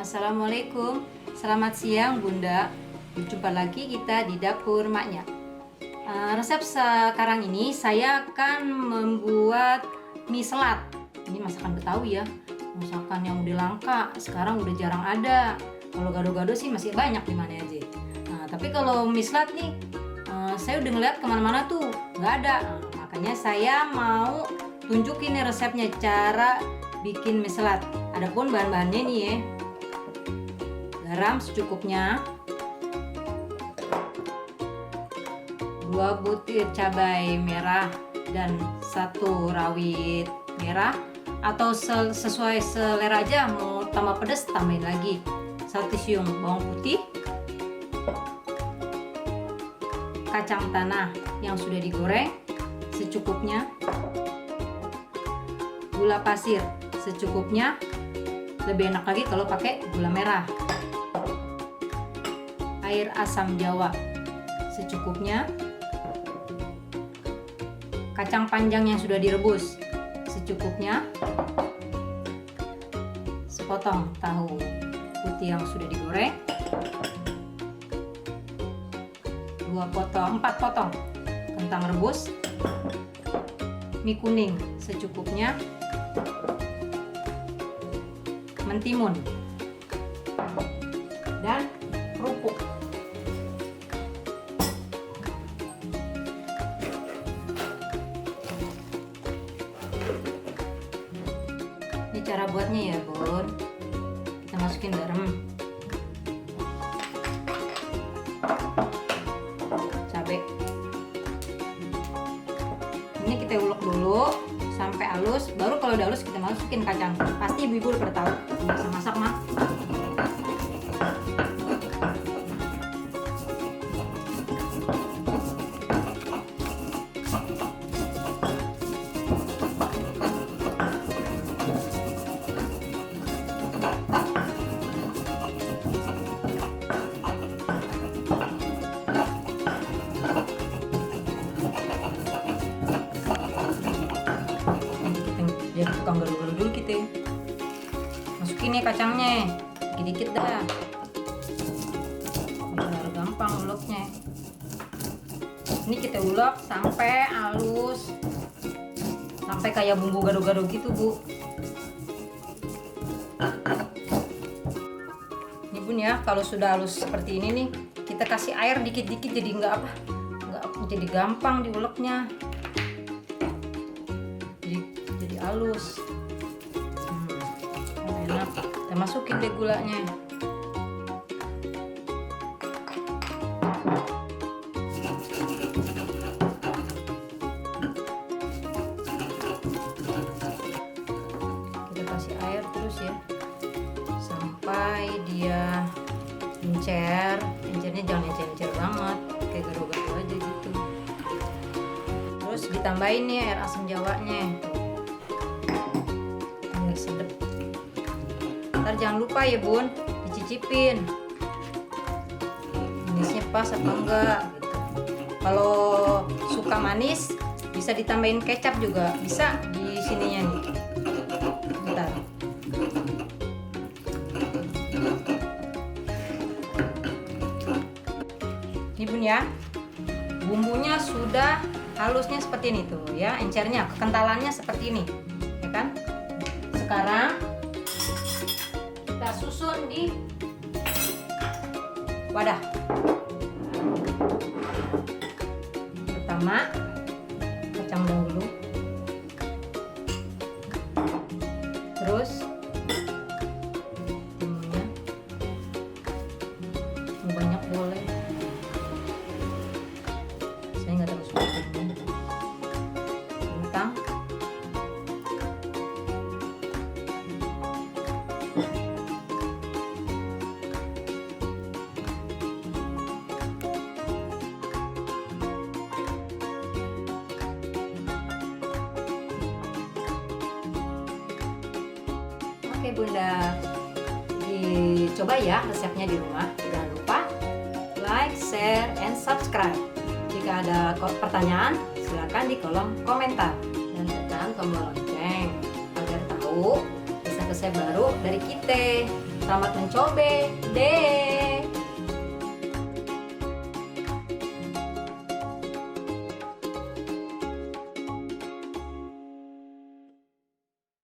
Assalamualaikum, selamat siang Bunda. Berjumpa lagi kita di dapur maknya. Resep sekarang ini saya akan membuat mie selat. Ini masakan Betawi ya, masakan yang udah langka, sekarang udah jarang ada. Kalau gado-gado sih masih banyak di mana aja. Tapi kalau mie selat nih, saya udah ngeliat kemana-mana tuh nggak ada. Makanya saya mau tunjukin nih resepnya, cara bikin mie selat. Adapun bahan-bahannya nih ya, garam secukupnya, 2 butir cabai merah dan 1 rawit merah, atau sesuai selera aja, mau tambah pedas tambahin lagi. 1 siung bawang putih, kacang tanah yang sudah digoreng secukupnya, gula pasir secukupnya, lebih enak lagi kalau pakai gula merah, air asam jawa secukupnya, kacang panjang yang sudah direbus secukupnya, sepotong tahu putih yang sudah digoreng, 4 potong kentang rebus, mie kuning secukupnya, mentimun, dan kerupuk. Ini cara buatnya ya Bun. Kita masukin garam, cabai. Ini kita ulek dulu sampai halus, baru kalau udah halus kita masukin kacang. Pasti ibu-ibu udah pada tahu masak-masak mah. Ya tukang garu-garu dulu kita. Masukin nih kacangnya, dikit-dikit dah, biar gampang uleknya. Ini kita ulek sampai halus, sampai kayak bumbu garu-garu gitu Bu. Ini Bun ya, kalau sudah halus seperti ini nih, kita kasih air dikit-dikit jadi nggak jadi gampang diuleknya. Jadi halus, enak. Kita masukin deh gulanya. Kita kasih air terus ya, sampai dia encer. Encernya jangan encer-encer banget, kayak gado-gado aja gitu. Terus ditambahin nih air asam jawanya, biar sedep. Ntar jangan lupa ya Bun, dicicipin manisnya pas apa enggak gitu. Kalau suka manis bisa ditambahin kecap juga, bisa di sininya nih. Bentar. Ini Bun ya, bumbunya sudah halusnya seperti ini tuh ya, encernya, kekentalannya seperti ini ya kan. Sekarang kita susun di wadah. Pertama kacang dahulu, terus timunnya, mau banyak boleh, saya nggak terlalu suka timun. Kentang, oke Bunda, dicoba ya resepnya di rumah. Jangan lupa like, share, and subscribe. Jika ada pertanyaan, silakan di kolom komentar dan tekan tombol lonceng agar tahu resep-resep baru dari kita. Selamat mencoba. Deh.